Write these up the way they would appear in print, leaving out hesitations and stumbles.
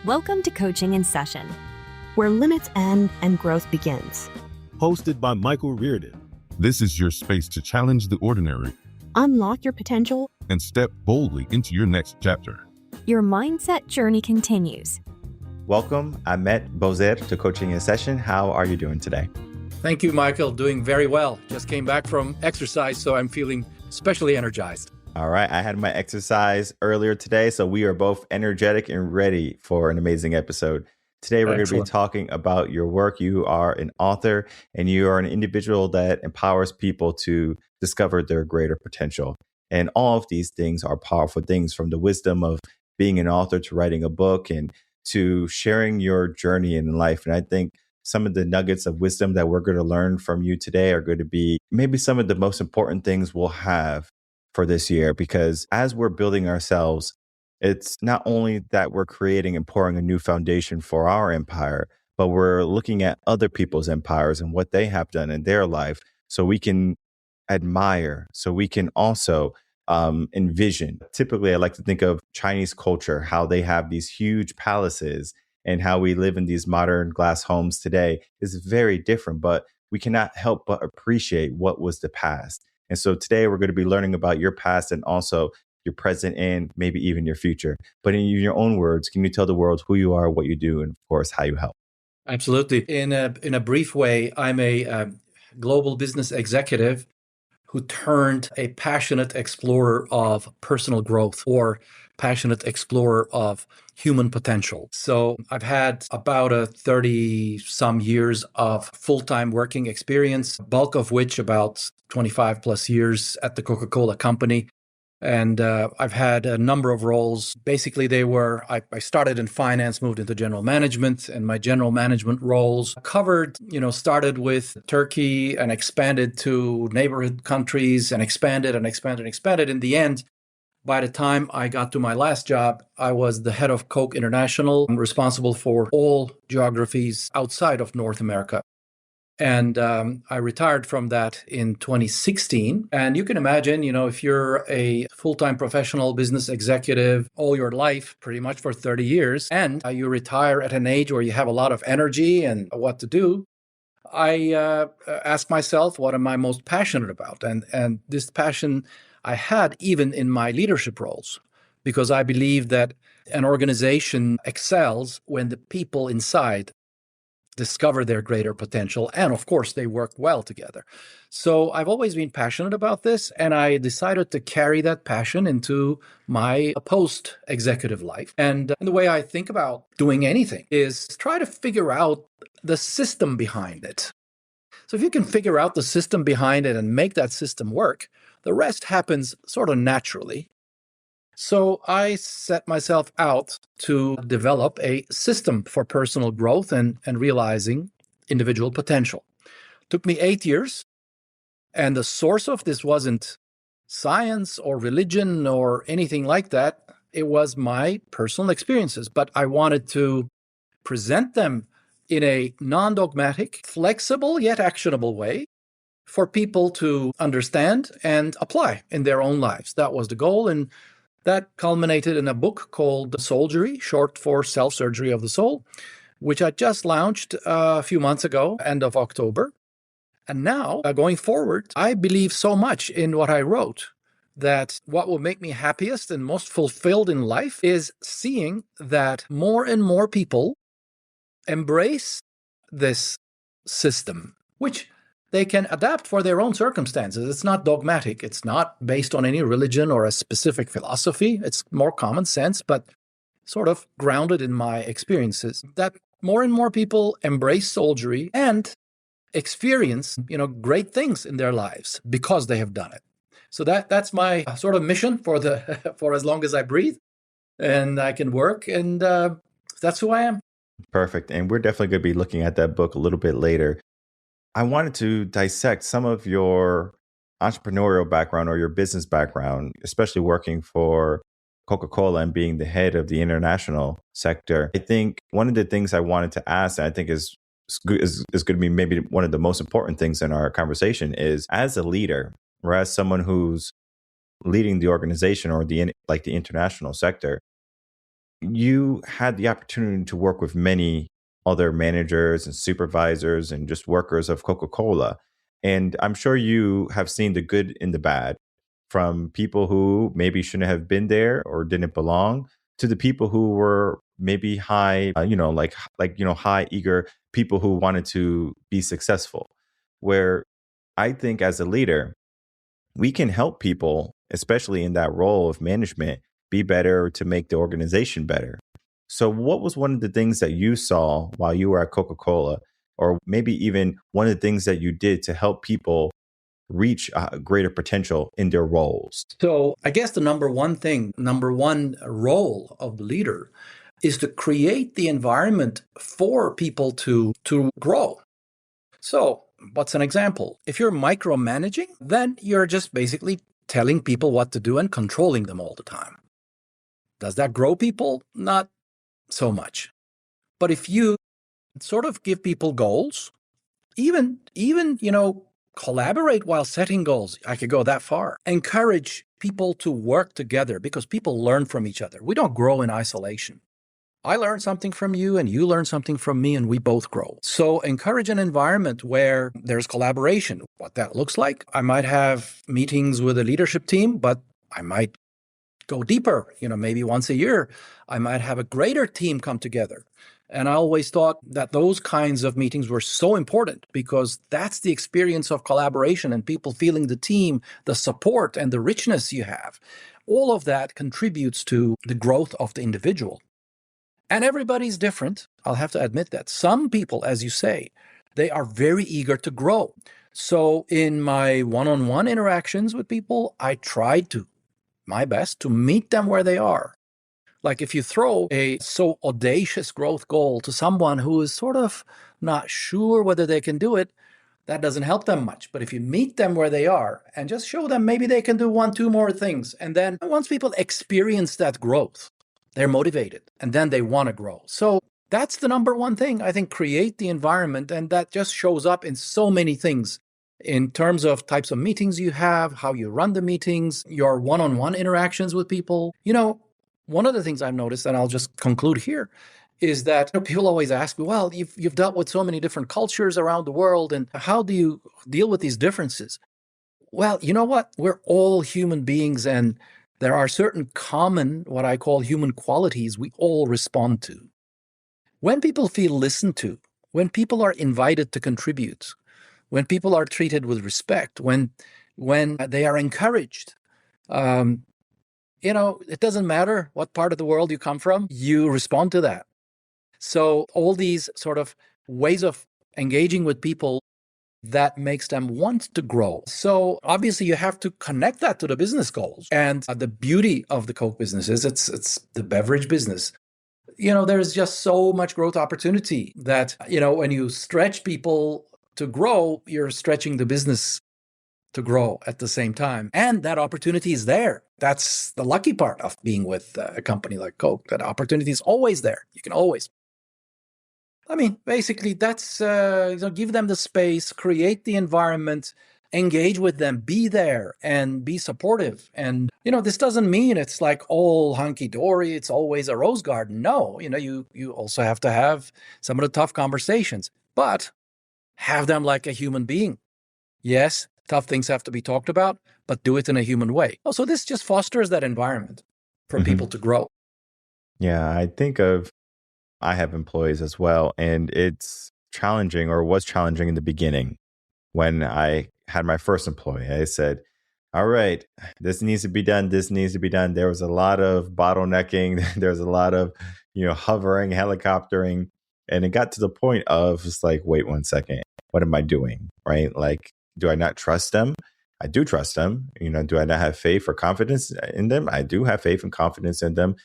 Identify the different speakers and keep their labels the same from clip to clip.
Speaker 1: Welcome to Coaching in Session,
Speaker 2: where limits end and growth begins.
Speaker 3: Hosted by Michael Rearden.
Speaker 4: This is your space to challenge the ordinary,
Speaker 2: Unlock your potential,
Speaker 4: and step boldly into your next chapter.
Speaker 1: Your mindset journey continues.
Speaker 5: Welcome, Ahmet Bozer, to Coaching in Session. How are you doing today?
Speaker 6: Thank you, Michael. Doing very well. Just came back from exercise, so I'm feeling especially energized.
Speaker 5: All right. I had my exercise earlier today, so we are both energetic and ready for an amazing episode. Today, we're going to be talking about your work. You are an author, and you are an individual that empowers people to discover their greater potential. And all of these things are powerful things, from the wisdom of being an author to writing a book and to sharing your journey in life. And I think some of the nuggets of wisdom that we're going to learn from you today are going to be maybe some of the most important things we'll have for this year, because as we're building ourselves, it's not only that we're creating and pouring a new foundation for our empire, but we're looking at other people's empires and what they have done in their life so we can admire, so we can also envision. Typically, I like to think of Chinese culture, how they have these huge palaces, and how we live in these modern glass homes today is very different, but we cannot help but appreciate what was the past. And so today we're going to be learning about your past and also your present and maybe even your future. But in your own words, can you tell the world who you are, what you do, and of course, how you help?
Speaker 6: Absolutely. In a brief way, I'm a global business executive who turned a passionate explorer of personal growth or passionate explorer of human potential. So I've had about a 30-some years of full-time working experience, bulk of which about 25 plus years at the Coca-Cola company. And I've had a number of roles. Basically, I started in finance, moved into general management, and my general management roles started with Turkey and expanded to neighborhood countries and expanded. In the end, by the time I got to my last job, I was the head of Coke International, responsible for all geographies outside of North America. And I retired from that in 2016. And you can imagine, if you're a full-time professional business executive all your life, pretty much for 30 years, and you retire at an age where you have a lot of energy and what to do, I asked myself, what am I most passionate about? And this passion I had even in my leadership roles, because I believe that an organization excels when the people inside discover their greater potential. And of course, they work well together. So I've always been passionate about this, and I decided to carry that passion into my post-executive life. And the way I think about doing anything is try to figure out the system behind it. So if you can figure out the system behind it and make that system work, the rest happens sort of naturally. So I set myself out to develop a system for personal growth and realizing individual potential. Took me 8 years, and the source of this wasn't science or religion or anything like that. It was my personal experiences, but I wanted to present them in a non-dogmatic, flexible yet actionable way for people to understand and apply in their own lives. That was the goal, and that culminated in a book called Soulgery, short for Self-Surgery of the Soul, which I just launched a few months ago, end of October. And now, going forward, I believe so much in what I wrote that what will make me happiest and most fulfilled in life is seeing that more and more people embrace this system, which they can adapt for their own circumstances. It's not dogmatic. It's not based on any religion or a specific philosophy. It's more common sense, but sort of grounded in my experiences. That more and more people embrace soulgery and experience, great things in their lives because they have done it. So that's my sort of mission for as long as I breathe and I can work. And that's who I am.
Speaker 5: Perfect. And we're definitely going to be looking at that book a little bit later. I wanted to dissect some of your entrepreneurial background or your business background, especially working for Coca-Cola and being the head of the international sector. I think one of the things I wanted to ask, and I think is going to be maybe one of the most important things in our conversation, is as a leader or as someone who's leading the organization or the international sector, you had the opportunity to work with many other managers and supervisors and just workers of Coca-Cola. And I'm sure you have seen the good and the bad, from people who maybe shouldn't have been there or didn't belong, to the people who were maybe high, high eager people who wanted to be successful. Where I think as a leader, we can help people, especially in that role of management, be better to make the organization better. So, what was one of the things that you saw while you were at Coca-Cola, or maybe even one of the things that you did to help people reach a greater potential in their roles?
Speaker 6: So I guess the number one role of the leader is to create the environment for people to grow. So what's an example? If you're micromanaging, then you're just basically telling people what to do and controlling them all the time. Does that grow people? Not so much. But if you sort of give people goals, even collaborate while setting goals. I could go that far. Encourage people to work together because people learn from each other. We don't grow in isolation. I learn something from you and you learn something from me and we both grow. So encourage an environment where there's collaboration. What that looks like, I might have meetings with a leadership team, but I might go deeper. Maybe once a year, I might have a greater team come together. And I always thought that those kinds of meetings were so important because that's the experience of collaboration and people feeling the team, the support and the richness you have. All of that contributes to the growth of the individual. And everybody's different. I'll have to admit that. Some people, as you say, they are very eager to grow. So in my one-on-one interactions with people, I tried my best to meet them where they are. Like if you throw a so audacious growth goal to someone who is sort of not sure whether they can do it, that doesn't help them much. But if you meet them where they are and just show them maybe they can do 1-2 more things. And then once people experience that growth, they're motivated and then they want to grow. So that's the number one thing. I think create the environment, and that just shows up in so many things in terms of types of meetings you have, how you run the meetings, your one-on-one interactions with people. One of the things I've noticed, and I'll just conclude here, is that people always ask me, well, you've dealt with so many different cultures around the world, and how do you deal with these differences? Well, you know what? We're all human beings, and there are certain common, what I call human qualities we all respond to. When people feel listened to, when people are invited to contribute, when people are treated with respect, when they are encouraged, it doesn't matter what part of the world you come from, you respond to that. So all these sort of ways of engaging with people that makes them want to grow. So obviously you have to connect that to the business goals. And the beauty of the Coke business is it's the beverage business. There's just so much growth opportunity that, when you stretch people to grow, you're stretching the business to grow at the same time. And that opportunity is there. That's the lucky part of being with a company like Coke. That opportunity is always there. You can always. Basically, that's give them the space, create the environment, engage with them, be there and be supportive. And, this doesn't mean it's like all hunky-dory, it's always a rose garden. No, you also have to have some of the tough conversations, but have them like a human being. Yes, tough things have to be talked about, but do it in a human way. So this just fosters that environment for people to grow.
Speaker 5: Yeah, I have employees as well, and it's challenging, or was challenging in the beginning. When I had my first employee, I said, all right, this needs to be done. This needs to be done. There was a lot of bottlenecking. There's a lot of, hovering, helicoptering. And it got to the point of just like, wait 1 second, what am I doing? Right? Like, do I not trust them? I do trust them. Do I not have faith or confidence in them? I do have faith and confidence in them.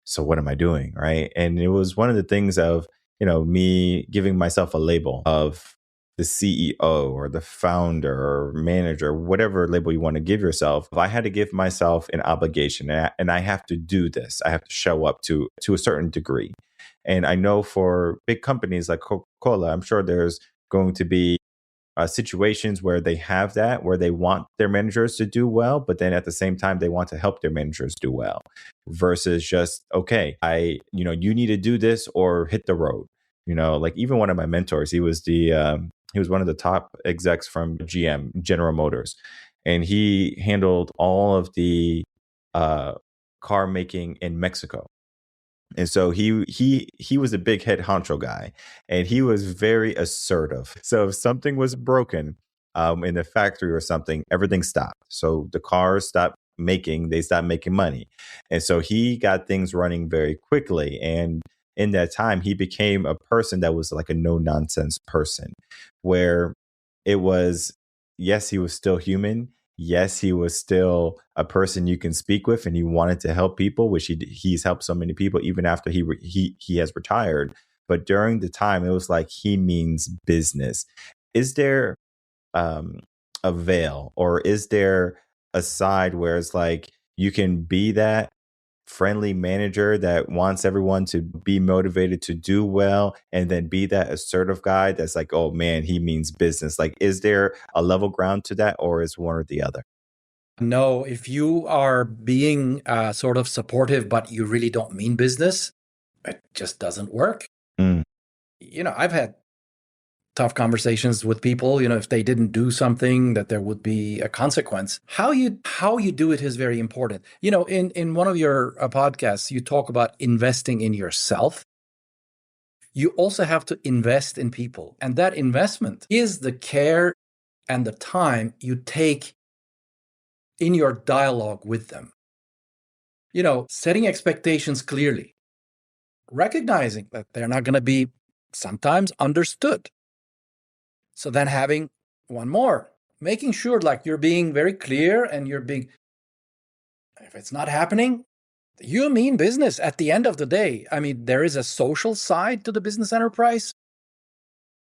Speaker 5: So what am I doing? Right. And it was one of the things of, me giving myself a label of the CEO or the founder or manager, whatever label you want to give yourself. I had to give myself an obligation, and I have to do this. I have to show up to a certain degree. And I know for big companies like Coca-Cola, I'm sure there's going to be situations where they have that, where they want their managers to do well, but then at the same time, they want to help their managers do well versus just, okay, you need to do this or hit the road. Like even one of my mentors, he was one of the top execs from GM, General Motors, and he handled all of the car making in Mexico. And so he was a big head honcho guy, and he was very assertive. So if something was broken in the factory or something, everything stopped. So the cars they stopped making money. And so he got things running very quickly. And in that time, he became a person that was like a no nonsense person, where it was, yes, he was still human. Yes, he was still a person you can speak with, and he wanted to help people, which he's helped so many people even after he has retired. But during the time, it was like he means business. Is there a veil, or is there a side where it's like you can be that friendly manager that wants everyone to be motivated to do well, and then be that assertive guy that's like, oh man, he means business? Like, is there a level ground to that, or is one or the other?
Speaker 6: No, if you are being sort of supportive, but you really don't mean business, it just doesn't work. I've had tough conversations with people, if they didn't do something, that there would be a consequence. How you do it is very important. In one of your podcasts, you talk about investing in yourself. You also have to invest in people. And that investment is the care and the time you take in your dialogue with them. Setting expectations clearly, recognizing that they're not going to be sometimes understood. So then having one more, making sure like you're being very clear, and if it's not happening, you mean business at the end of the day. I mean, there is a social side to the business enterprise,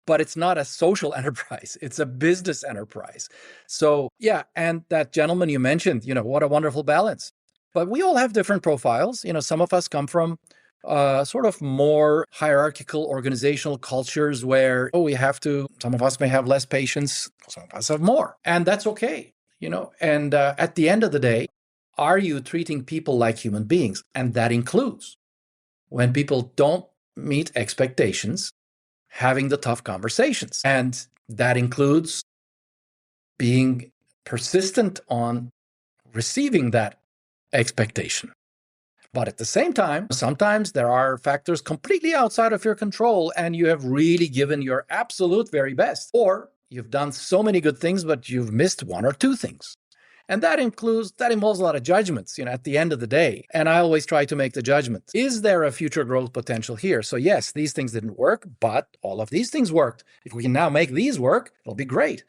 Speaker 6: but it's not a social enterprise. It's a business enterprise. So yeah, and that gentleman you mentioned, what a wonderful balance. But we all have different profiles. Some of us come from sort of more hierarchical organizational cultures where, some of us may have less patience, some of us have more. And that's okay, And at the end of the day, are you treating people like human beings? And that includes, when people don't meet expectations, having the tough conversations. And that includes being persistent on receiving that expectation. But at the same time, sometimes there are factors completely outside of your control, and you have really given your absolute very best. Or you've done so many good things, but you've missed one or two things. And that involves a lot of judgments, at the end of the day. And I always try to make the judgment. Is there a future growth potential here? So yes, these things didn't work, but all of these things worked. If we can now make these work, it'll be great.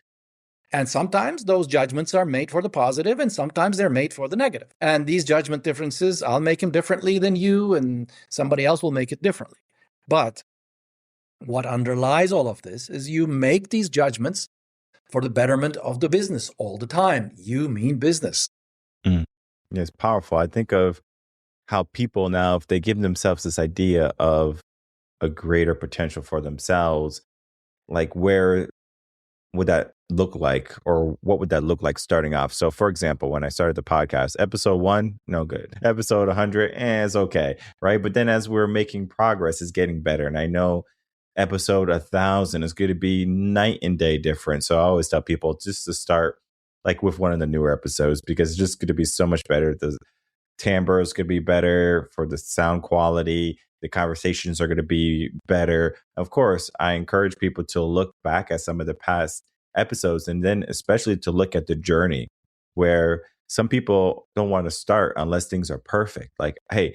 Speaker 6: And sometimes those judgments are made for the positive, and sometimes they're made for the negative. And these judgment differences, I'll make them differently than you, and somebody else will make it differently. But what underlies all of this is you make these judgments for the betterment of the business all the time. You mean business.
Speaker 5: Yeah, it's powerful. I think of how people now, if they give themselves this idea of a greater potential for themselves, like where would that look like, or what would that look like starting off? So for example, when I started the podcast, episode 1, no good. Episode 100, it's okay, right? But then as we're making progress, it's getting better. And I know episode 1000 is going to be night and day different. So I always tell people just to start like with one of the newer episodes, because it's just going to be so much better. The timbre is going to be better for the sound quality. The conversations are going to be better. Of course, I encourage people to look back at some of the past episodes, and then especially to look at the journey, where some people don't want to start unless things are perfect. Like, hey,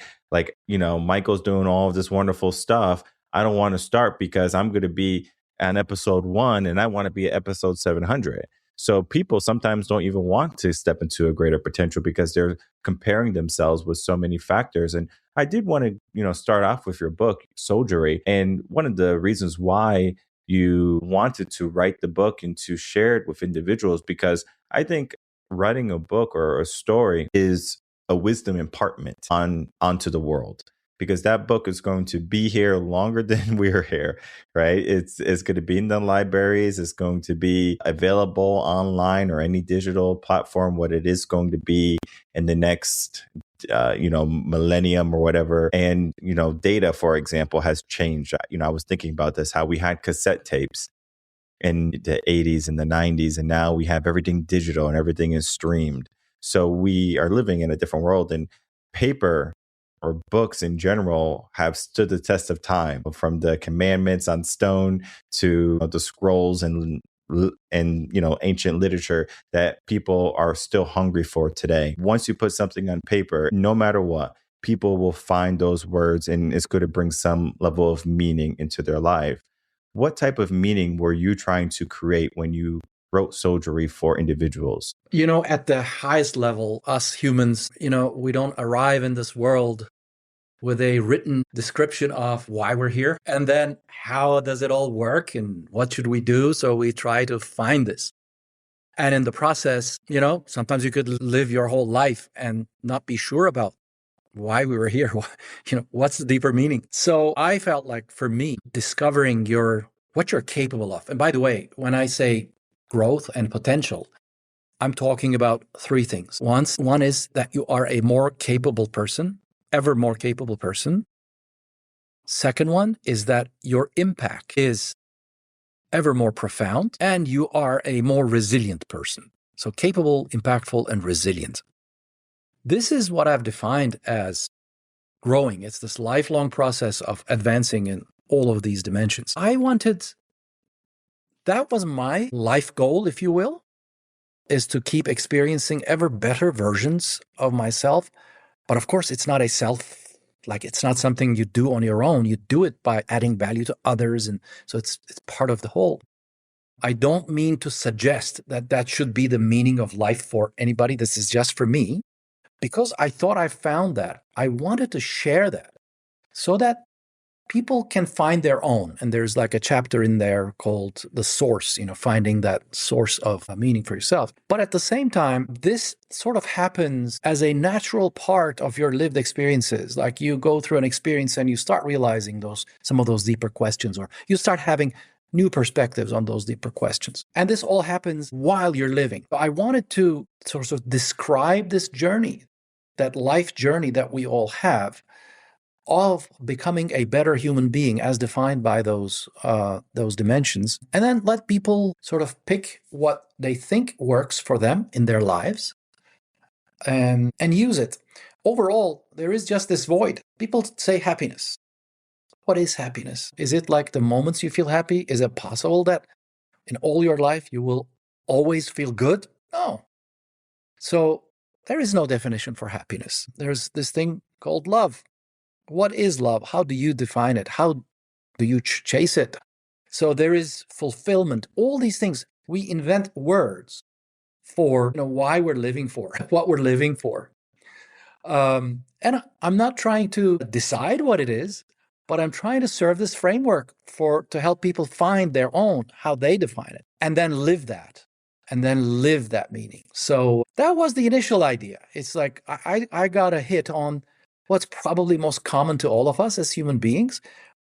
Speaker 5: Michael's doing all of this wonderful stuff. I don't want to start because I'm going to be on episode 1 and I want to be at episode 700. So people sometimes don't even want to step into a greater potential because they're comparing themselves with so many factors. And I did want to, start off with your book, Soldiery. And one of the reasons why you wanted to write the book and to share it with individuals, because I think writing a book or a story is a wisdom impartment onto the world. because that book is going to be here longer than we're here, right? It's going to be in the libraries. It's going to be available online or any digital platform. What it is going to be in the next, millennium or whatever. And, data, for example, has changed. I was thinking about this, how we had cassette tapes in the 80s and the 90s, and now we have everything digital and everything is streamed. So we are living in a different world, and paper or books in general have stood the test of time, from the commandments on stone to the scrolls and ancient literature that people are still hungry for today. Once you put something on paper, no matter what, people will find those words, and it's going to bring some level of meaning into their life. What type of meaning were you trying to create when you wrote Soldiery for individuals?
Speaker 6: At the highest level, us humans, we don't arrive in this world with a written description of why we're here, and then how does it all work and what should we do? So we try to find this. And in the process, sometimes you could live your whole life and not be sure about why we were here. What's the deeper meaning? So I felt like, for me, discovering what you're capable of. And by the way, when I say growth and potential, I'm talking about three things. One is that you are a more capable person, ever more capable person. Second one is that your impact is ever more profound, and you are a more resilient person. So capable, impactful, and resilient. This is what I've defined as growing. It's this lifelong process of advancing in all of these dimensions. That was my life goal, if you will, is to keep experiencing ever better versions of myself. But of course, it's not it's not something you do on your own. You do it by adding value to others. And so it's part of the whole. I don't mean to suggest that should be the meaning of life for anybody. This is just for me, because I thought I found that. I wanted to share that so that people can find their own. And there's like a chapter in there called The Source, finding that source of meaning for yourself. But at the same time, this sort of happens as a natural part of your lived experiences. Like you go through an experience and you start realizing some of those deeper questions, or you start having new perspectives on those deeper questions. And this all happens while you're living. I wanted to sort of describe this journey, that life journey that we all have, of becoming a better human being as defined by those dimensions, and then let people sort of pick what they think works for them in their lives and use it. Overall, there is just this void. People say happiness. What is happiness? Is it like the moments you feel happy? Is it possible that in all your life you will always feel good? No. So there is no definition for happiness. There's this thing called love. What is love? How do you define it? How do you chase it? So there is fulfillment. All these things, we invent words for why we're living for, what we're living for. And I'm not trying to decide what it is, but I'm trying to serve this framework to help people find their own, how they define it, and then live that, meaning. So that was the initial idea. It's like I got a hit on what's probably most common to all of us as human beings,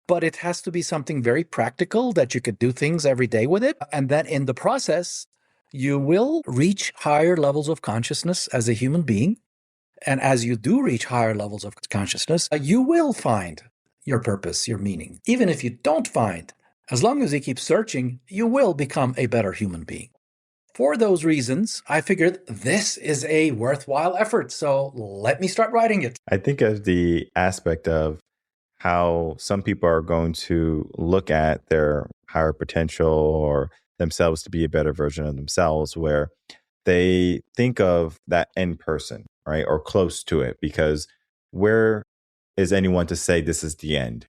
Speaker 6: but it has to be something very practical that you could do things every day with it. And then in the process, you will reach higher levels of consciousness as a human being. And as you do reach higher levels of consciousness, you will find your purpose, your meaning. Even if you don't find, as long as you keep searching, you will become a better human being. For those reasons, I figured this is a worthwhile effort, so let me start writing it.
Speaker 5: I think of the aspect of how some people are going to look at their higher potential or themselves to be a better version of themselves, where they think of that end person, right, or close to it, because where is anyone to say this is the end?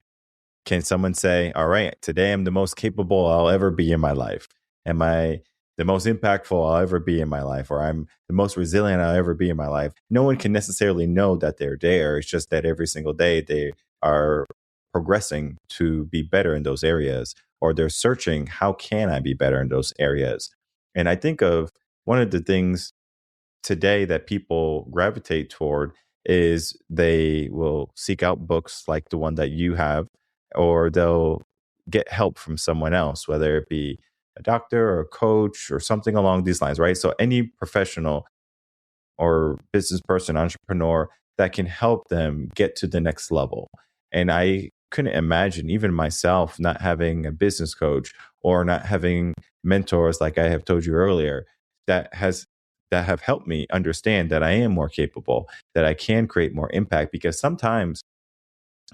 Speaker 5: Can someone say, all right, today I'm the most capable I'll ever be in my life? Am I the most impactful I'll ever be in my life, or I'm the most resilient I'll ever be in my life? No one can necessarily know that they're there. It's just that every single day they are progressing to be better in those areas, or they're searching, how can I be better in those areas? And I think of one of the things today that people gravitate toward is they will seek out books like the one that you have, or they'll get help from someone else, whether it be a doctor or a coach or something along these lines, right? So any professional or business person, entrepreneur that can help them get to the next level. And I couldn't imagine, even myself, not having a business coach or not having mentors like I have told you earlier that have helped me understand that I am more capable, that I can create more impact. Because sometimes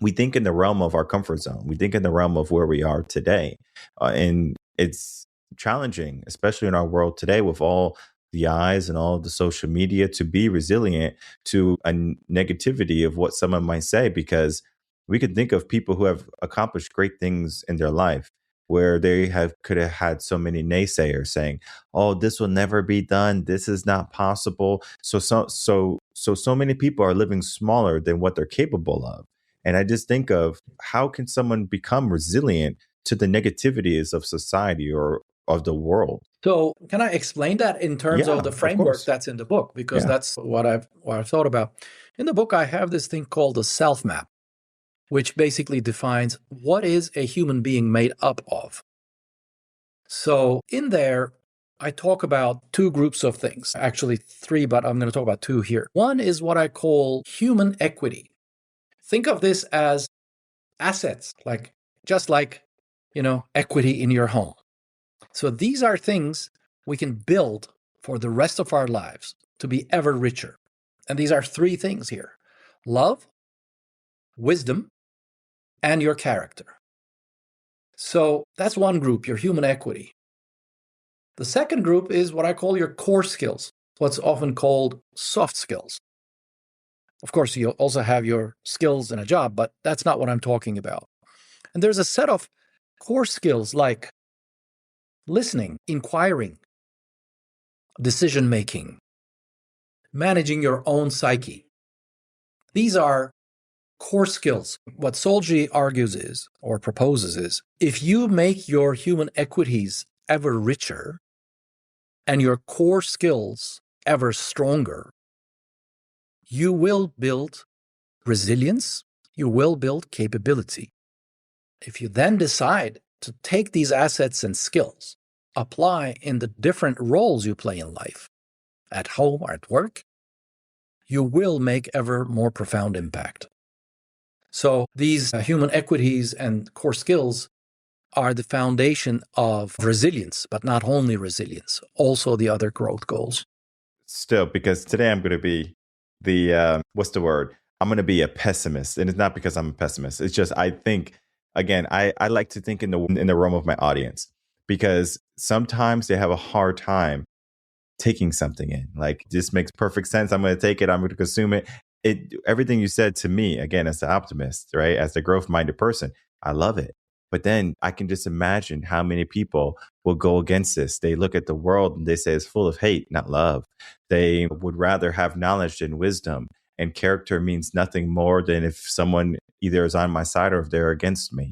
Speaker 5: we think in the realm of our comfort zone. We think in the realm of where we are today. And it's challenging, especially in our world today with all the eyes and all of the social media, to be resilient to a negativity of what someone might say, because we could think of people who have accomplished great things in their life where they have could have had so many naysayers saying, "Oh, this will never be done. This is not possible." So many people are living smaller than what they're capable of. And I just think of, how can someone become resilient to the negativities of society or of the world?
Speaker 6: So can I explain that in terms
Speaker 5: Yeah,
Speaker 6: of the
Speaker 5: of
Speaker 6: framework
Speaker 5: course.
Speaker 6: that's in the book? Because
Speaker 5: Yeah.
Speaker 6: that's what I've thought about. In the book, I have this thing called the self map, which basically defines what is a human being made up of. So in there, I talk about two groups of things, actually three, but I'm going to talk about two here. One is what I call human equity. Think of this as assets, just like, equity in your home. So these are things we can build for the rest of our lives to be ever richer. And these are three things here: love, wisdom, and your character. So that's one group, your human equity. The second group is what I call your core skills, what's often called soft skills. Of course, you also have your skills in a job, but that's not what I'm talking about. And there's a set of core skills like listening, inquiring, decision-making, managing your own psyche. These are core skills. What Solji argues is, or proposes is, if you make your human equities ever richer and your core skills ever stronger, you will build resilience, you will build capability. If you then decide to take these assets and skills, apply in the different roles you play in life, at home or at work, you will make ever more profound impact. So these human equities and core skills are the foundation of resilience, but not only resilience, also the other growth goals.
Speaker 5: Still, because today I'm going to be what's the word? I'm going to be a pessimist. And it's not because I'm a pessimist. It's just, I think, again, I like to think in the realm of my audience, because sometimes they have a hard time taking something in. Like, this makes perfect sense. I'm going to take it. I'm going to consume it. Everything you said to me, again, as the optimist, right? As the growth-minded person, I love it. But then I can just imagine how many people will go against this. They look at the world and they say it's full of hate, not love. They would rather have knowledge than wisdom. And character means nothing more than if someone either is on my side or if they're against me.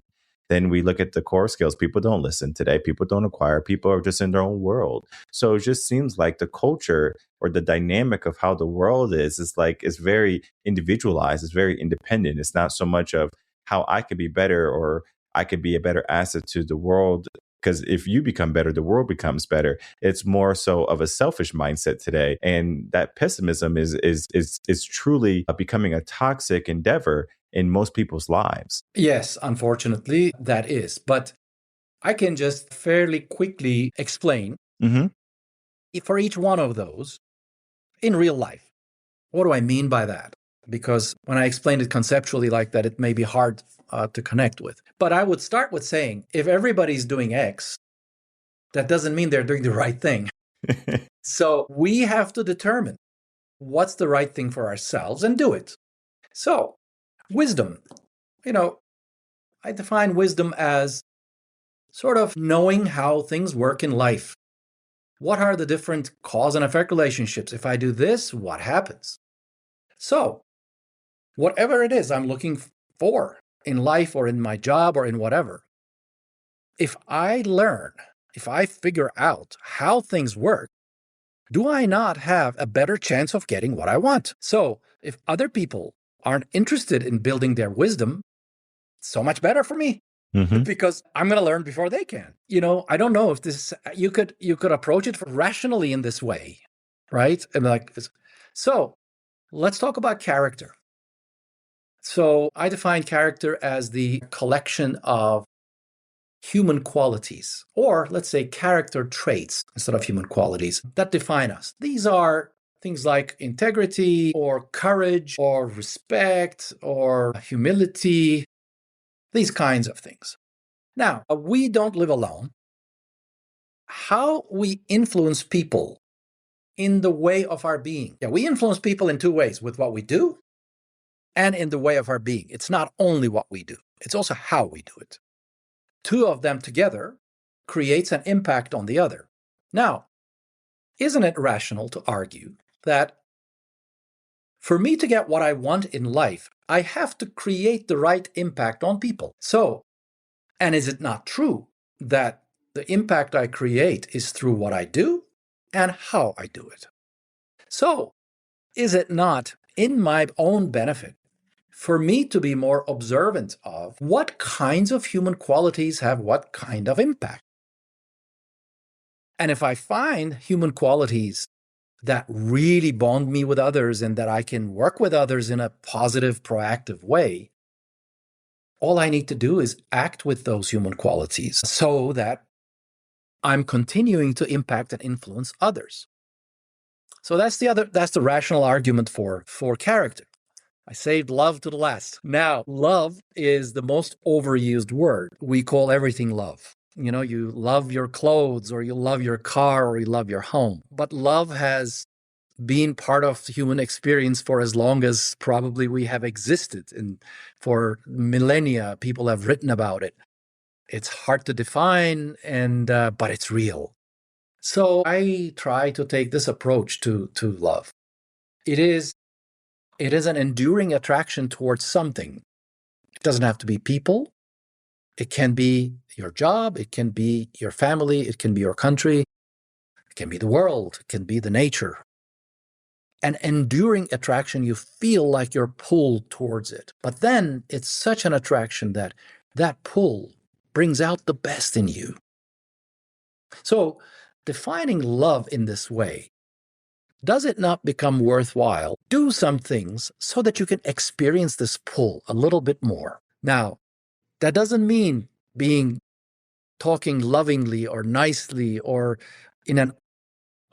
Speaker 5: Then we look at the core skills. People don't listen today. People don't acquire. People are just in their own world. So it just seems like the culture or the dynamic of how the world is like, it's very individualized. It's very independent. It's not so much of how I could be better or I could be a better asset to the world. Because if you become better, the world becomes better. It's more so of a selfish mindset today. And that pessimism is truly becoming a toxic endeavor in most people's lives.
Speaker 6: Yes, unfortunately, that is. But I can just fairly quickly explain for each one of those in real life. What do I mean by that? Because when I explained it conceptually like that, it may be hard to connect with. But I would start with saying, if everybody's doing X, that doesn't mean they're doing the right thing. So we have to determine what's the right thing for ourselves and do it. So wisdom, I define wisdom as sort of knowing how things work in life. What are the different cause and effect relationships? If I do this, what happens? So whatever it is I'm looking for in life or in my job or in whatever, if I figure out how things work, do I not have a better chance of getting what I want? So If other people aren't interested in building their wisdom, so much better for me. Because I'm going to learn before they can. I don't know if this you could approach it rationally in this way, right? And so let's talk about character. So I define character as the collection of human qualities, or let's say character traits instead of human qualities that define us. These are things like integrity or courage or respect or humility, these kinds of things. Now, we don't live alone. How we influence people in the way of our being. Yeah, we influence people in two ways, with what we do and in the way of our being. It's not only what we do, it's also how we do it. Two of them together creates an impact on the other. Now, isn't it rational to argue that for me to get what I want in life, I have to create the right impact on people? And is it not true that the impact I create is through what I do and how I do it? So, is it not in my own benefit for me to be more observant of what kinds of human qualities have what kind of impact? And if I find human qualities that really bond me with others and that I can work with others in a positive, proactive way, all I need to do is act with those human qualities so that I'm continuing to impact and influence others. So that's the rational argument for character. I saved love to the last. Now, love is the most overused word. We call everything love. You love your clothes, or you love your car, or you love your home. But love has been part of the human experience for as long as probably we have existed. And for millennia, people have written about it. It's hard to define, but it's real. So I try to take this approach to love. It is an enduring attraction towards something. It doesn't have to be people. It can be your job. It can be your family. It can be your country. It can be the world. It can be the nature. An enduring attraction, you feel like you're pulled towards it. But then it's such an attraction that pull brings out the best in you. So defining love in this way, does it not become worthwhile? Do some things so that you can experience this pull a little bit more. Now, that doesn't mean talking lovingly or nicely or in an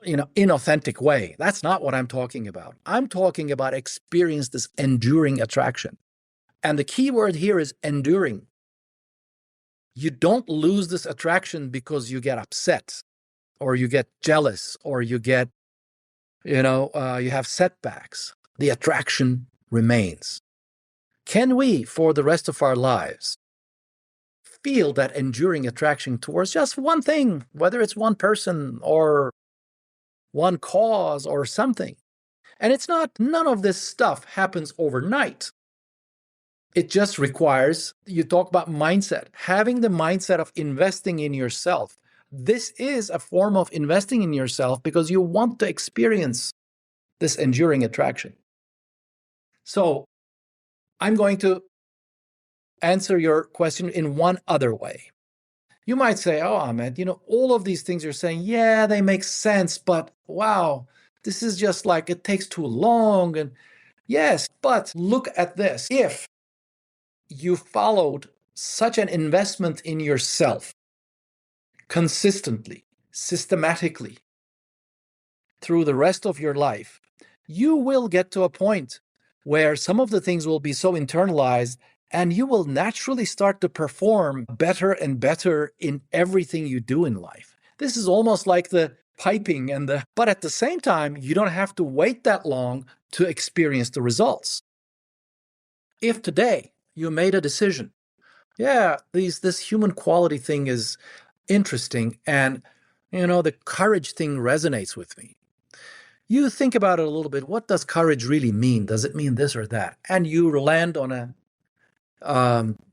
Speaker 6: inauthentic way. That's not what I'm talking about. I'm talking about experience this enduring attraction. And the key word here is enduring. You don't lose this attraction because you get upset or you get jealous or you get, you have setbacks. The attraction remains. Can we, for the rest of our lives, feel that enduring attraction towards just one thing, whether it's one person or one cause or something? And none of this stuff happens overnight. It just requires, you talk about mindset, having the mindset of investing in yourself. This is a form of investing in yourself because you want to experience this enduring attraction. So I'm going to answer your question in one other way. You might say, oh, Ahmet, all of these things you're saying, yeah, they make sense, but wow, this is just like, it takes too long. And yes, but look at this. If you followed such an investment in yourself consistently, systematically, through the rest of your life, you will get to a point where some of the things will be so internalized and you will naturally start to perform better and better in everything you do in life. This is almost like the piping but at the same time, you don't have to wait that long to experience the results. If today you made a decision, this human quality thing is interesting and, the courage thing resonates with me. You think about it a little bit. What does courage really mean? Does it mean this or that? And you land on a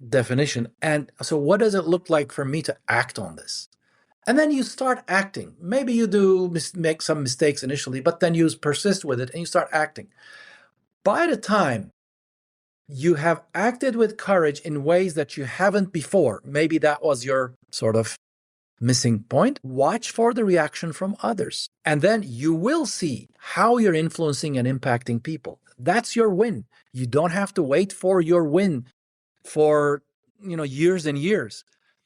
Speaker 6: definition. And so what does it look like for me to act on this? And then you start acting. Maybe you do make some mistakes initially, but then you persist with it and you start acting. by the time you have acted with courage in ways that you haven't before, maybe that was your sort of missing point, watch for the reaction from others. And then you will see how you're influencing and impacting people. That's your win. You don't have to wait for your win for, years and years.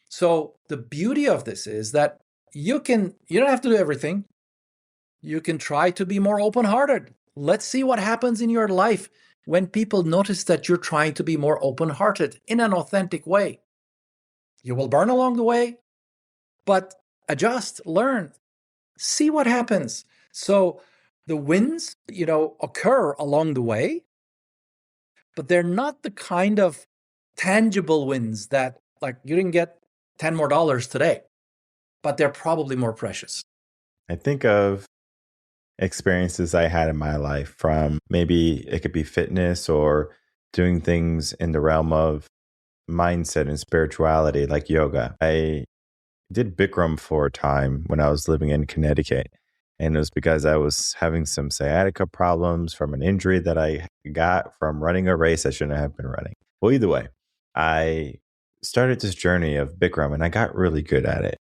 Speaker 6: So the beauty of this is that you don't have to do everything. You can try to be more open-hearted. Let's see what happens in your life when people notice that you're trying to be more open-hearted in an authentic way. You will burn along the way, but adjust, learn, see what happens. So the wins, occur along the way, but they're not the kind of tangible wins that, like, you didn't get $10 more today, but they're probably more precious.
Speaker 5: I think of experiences I had in my life, from maybe it could be fitness or doing things in the realm of mindset and spirituality, like yoga. I did Bikram for a time when I was living in Connecticut. And it was because I was having some sciatica problems from an injury that I got from running a race I shouldn't have been running. Well, either way, I started this journey of Bikram and I got really good at it.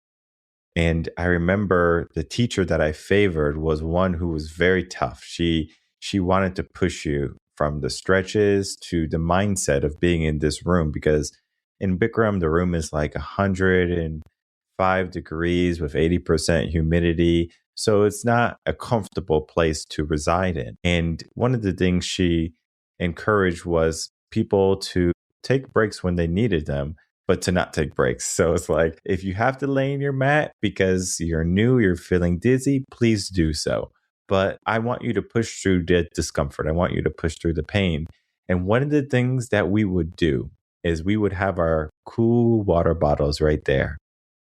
Speaker 5: And I remember the teacher that I favored was one who was very tough. She wanted to push you from the stretches to the mindset of being in this room, because in Bikram, the room is like 105 degrees with 80% humidity. So it's not a comfortable place to reside in. And one of the things she encouraged was people to take breaks when they needed them, but to not take breaks. So it's like, if you have to lay in your mat because you're new, you're feeling dizzy, please do so. But I want you to push through the discomfort. I want you to push through the pain. And one of the things that we would do is we would have our cool water bottles right there.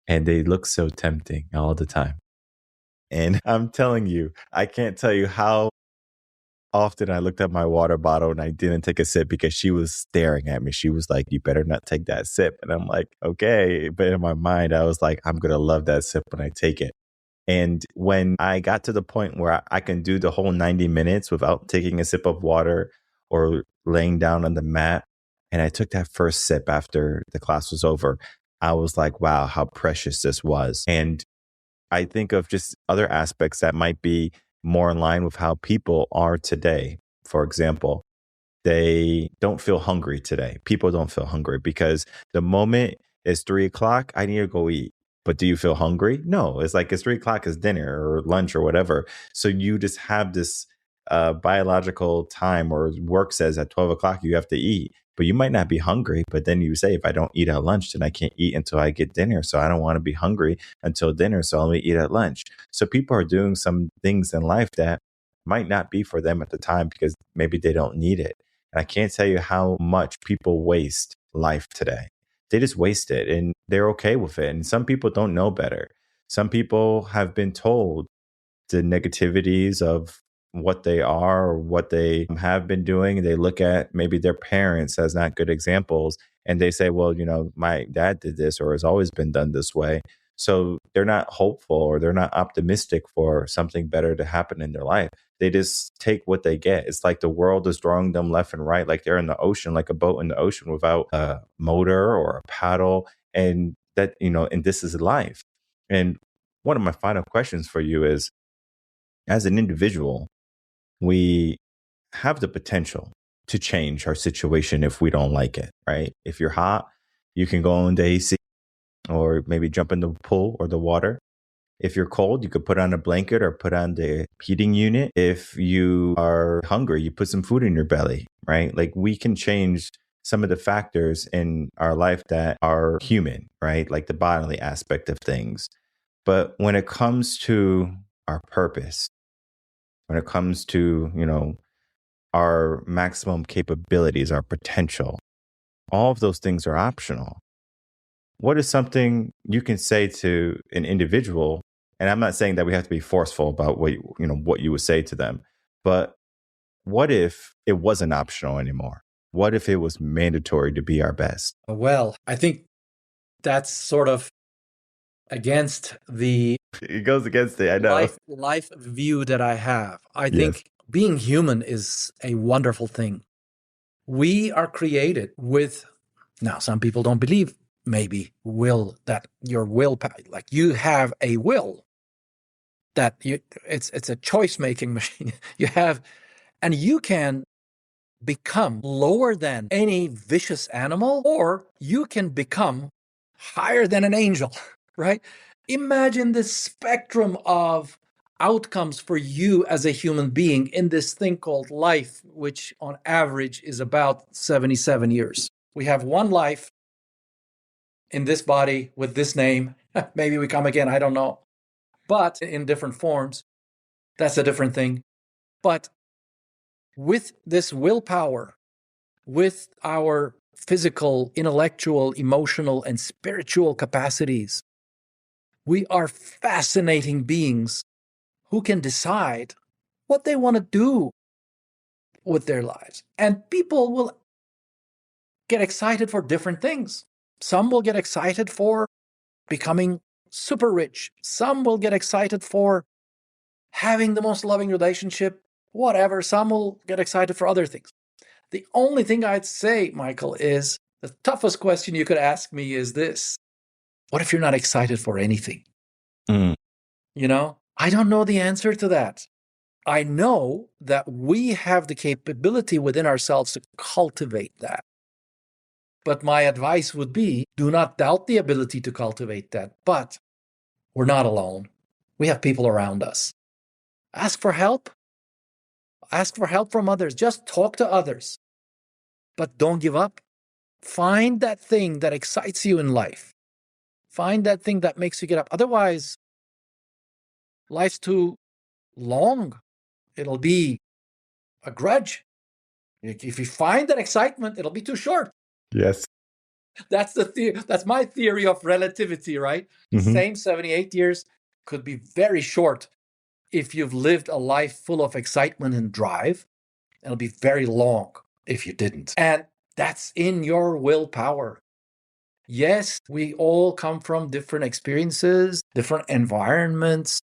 Speaker 5: And they look so tempting all the time. And I'm telling you, I can't tell you how often I looked at my water bottle and I didn't take a sip because she was staring at me. She was like, "You better not take that sip." And I'm like, okay. But in my mind, I was like, I'm going to love that sip when I take it. And when I got to the point where I can do the whole 90 minutes without taking a sip of water or laying down on the mat, and I took that first sip after the class was over, I was like, wow, how precious this was. And I think of just other aspects that might be more in line with how people are today. For example, they don't feel hungry today. People don't feel hungry because the moment it's 3 o'clock, I need to go eat. But do you feel hungry? No, it's like it's 3 o'clock is dinner or lunch or whatever. So you just have this biological time, or work says at 12 o'clock you have to eat. But you might not be hungry. But then you say, if I don't eat at lunch, then I can't eat until I get dinner. So I don't want to be hungry until dinner. So I'll only eat at lunch. So people are doing some things in life that might not be for them at the time because maybe they don't need it. And I can't tell you how much people waste life today. They just waste it and they're okay with it. And some people don't know better. Some people have been told the negativities of what they are or what they have been doing. They look at maybe their parents as not good examples and they say, well, my dad did this or has always been done this way. So they're not hopeful or they're not optimistic for something better to happen in their life. They just take what they get. It's like the world is drawing them left and right, like they're in the ocean, like a boat in the ocean without a motor or a paddle. And that, and this is life. And one of my final questions for you is, as an individual, we have the potential to change our situation if we don't like it, right? If you're hot, you can go in the AC or maybe jump in the pool or the water. If you're cold, you could put on a blanket or put on the heating unit. If you are hungry, you put some food in your belly, right? Like, we can change some of the factors in our life that are human, right? Like the bodily aspect of things. But when it comes to our purpose, when it comes to, our maximum capabilities, our potential, all of those things are optional. What is something you can say to an individual? And I'm not saying that we have to be forceful about what you would say to them, but what if it wasn't optional anymore? What if it was mandatory to be our best?
Speaker 6: Well, I think that's sort of against the
Speaker 5: It goes against it, I know.
Speaker 6: life view that I have. I think being human is a wonderful thing. We are created with, now some people don't believe maybe will, that your will, like you have a will, that it's a choice making machine. You have, and you can become lower than any vicious animal, or you can become higher than an angel, right? Imagine the spectrum of outcomes for you as a human being in this thing called life, which on average is about 77 years. We have one life in this body with this name. Maybe we come again, I don't know. But in different forms, that's a different thing. But with this willpower, with our physical, intellectual, emotional, and spiritual capacities, we are fascinating beings who can decide what they want to do with their lives. And people will get excited for different things. Some will get excited for becoming super rich. Some will get excited for having the most loving relationship, whatever. Some will get excited for other things. The only thing I'd say, Michael, is the toughest question you could ask me is this: what if you're not excited for anything? You know, I don't know the answer to that. I know that we have the capability within ourselves to cultivate that. But my advice would be, do not doubt the ability to cultivate that. But we're not alone. We have people around us. Ask for help. Ask for help from others. Just talk to others. But don't give up. Find that thing that excites you in life. Find that thing that makes you get up. Otherwise, life's too long. It'll be a grudge. If you find that excitement, it'll be too short.
Speaker 5: Yes.
Speaker 6: That's that's my theory of relativity, right?
Speaker 5: Mm-hmm.
Speaker 6: Same 78 years could be very short if you've lived a life full of excitement and drive. It'll be very long if you didn't. And that's in your willpower. Yes, we all come from different experiences, different environments.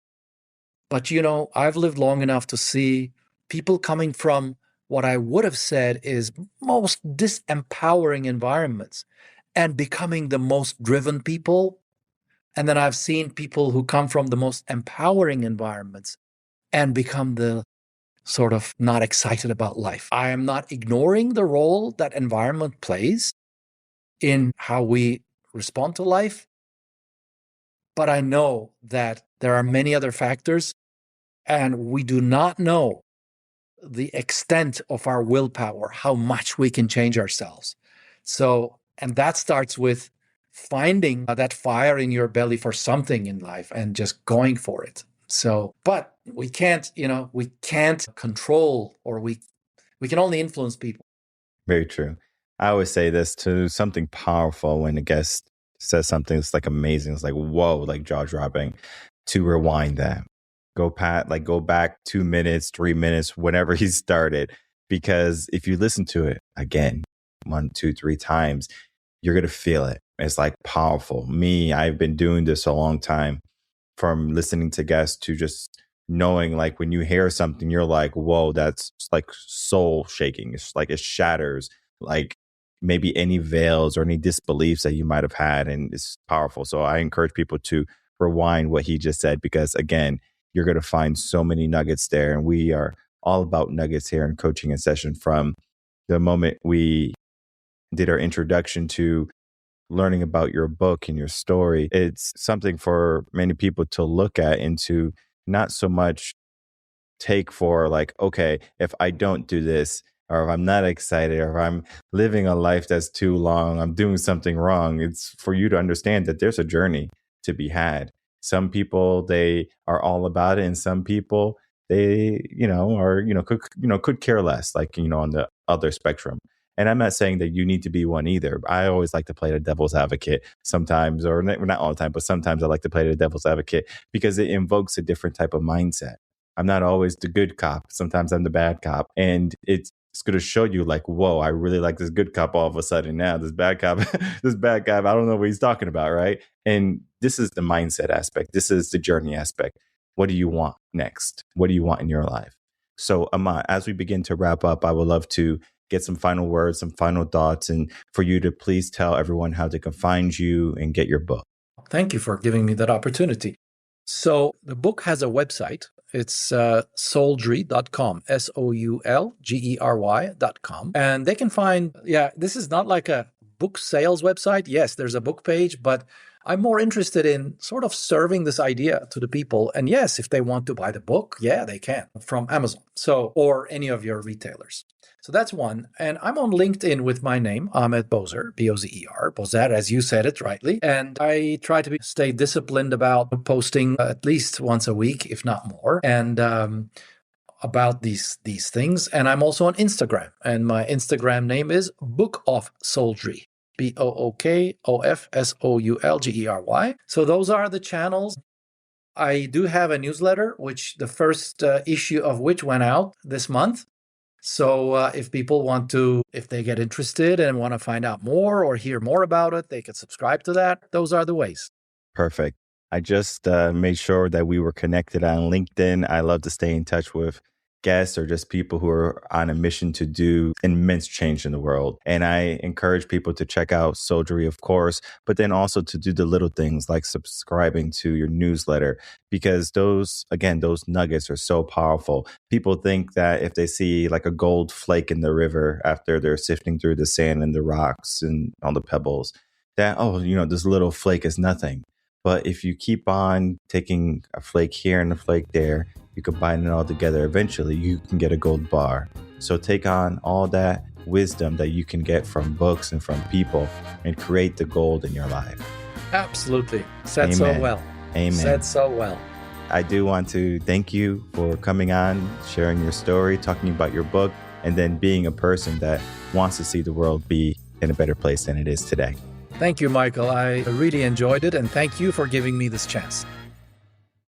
Speaker 6: But, you know, I've lived long enough to see people coming from what I would have said is most disempowering environments and becoming the most driven people. And then I've seen people who come from the most empowering environments and become the sort of not excited about life. I am not ignoring the role that environment plays in how we respond to life, but I know that there are many other factors, and we do not know the extent of our willpower, how much we can change ourselves. So, and that starts with finding that fire in your belly for something in life and just going for it. So, but we can't, we can't control, or we can only influence people.
Speaker 5: Very true. I always say this to something powerful when a guest says something that's like amazing. It's like, whoa, like jaw dropping, to rewind that. Go back 2 minutes, 3 minutes, whenever he started. Because if you listen to it again, 1, 2, 3 times, you're going to feel it. It's like powerful. I've been doing this a long time, from listening to guests to just knowing, like, when you hear something, you're like, whoa, that's like soul shaking. It's like it shatters like maybe any veils or any disbeliefs that you might have had. And it's powerful. So I encourage people to rewind what he just said, because again, you're going to find so many nuggets there. And we are all about nuggets here in Coaching in Session. From the moment we did our introduction to learning about your book and your story, it's something for many people to look at and to not so much take for like, okay, if I don't do this, or if I'm not excited, or if I'm living a life that's too long, I'm doing something wrong. It's for you to understand that there's a journey to be had. Some people, they are all about it, and some people, they, could care less, like, on the other spectrum. And I'm not saying that you need to be one either. I always like to play the devil's advocate sometimes, or not all the time, but sometimes I like to play the devil's advocate because it invokes a different type of mindset. I'm not always the good cop. Sometimes I'm the bad cop. And it's going to show you like, whoa, I really like this good cop all of a sudden. Now this bad cop, I don't know what he's talking about, right? And this is the mindset aspect. This is the journey aspect. What do you want next? What do you want in your life? So, Ahmad, as we begin to wrap up, I would love to get some final words, some final thoughts, and for you to please tell everyone how they can find you and get your book.
Speaker 6: Thank you for giving me that opportunity. So the book has a website. It's soulgery.com, SOULGERY.com. And they can find, this is not like a book sales website. Yes, there's a book page, but I'm more interested in sort of serving this idea to the people. And yes, if they want to buy the book, they can from Amazon. Or any of your retailers. So that's one. And I'm on LinkedIn with my name, Ahmet Bozer, Bozer, Bozer, as you said it rightly. And I try to stay disciplined about posting at least once a week, if not more, and about these things. And I'm also on Instagram. And my Instagram name is Book of Soulgery. BOOKOFSOULGERY. So those are the channels. I do have a newsletter, which the first issue of which went out this month. So if people if they get interested and want to find out more or hear more about it, they can subscribe to that. Those are the ways.
Speaker 5: Perfect. I just made sure that we were connected on LinkedIn. I love to stay in touch with guests or just people who are on a mission to do immense change in the world. And I encourage people to check out Soulgery, of course, but then also to do the little things like subscribing to your newsletter, because those nuggets are so powerful. People think that if they see like a gold flake in the river after they're sifting through the sand and the rocks and all the pebbles, that, this little flake is nothing. But if you keep on taking a flake here and a flake there, you combine it all together, eventually you can get a gold bar. So take on all that wisdom that you can get from books and from people and create the gold in your life.
Speaker 6: Absolutely. Said
Speaker 5: Amen.
Speaker 6: So well.
Speaker 5: Amen.
Speaker 6: Said so well.
Speaker 5: I do want to thank you for coming on, sharing your story, talking about your book, and then being a person that wants to see the world be in a better place than it is today.
Speaker 6: Thank you, Michael. I really enjoyed it, and thank you for giving me this chance.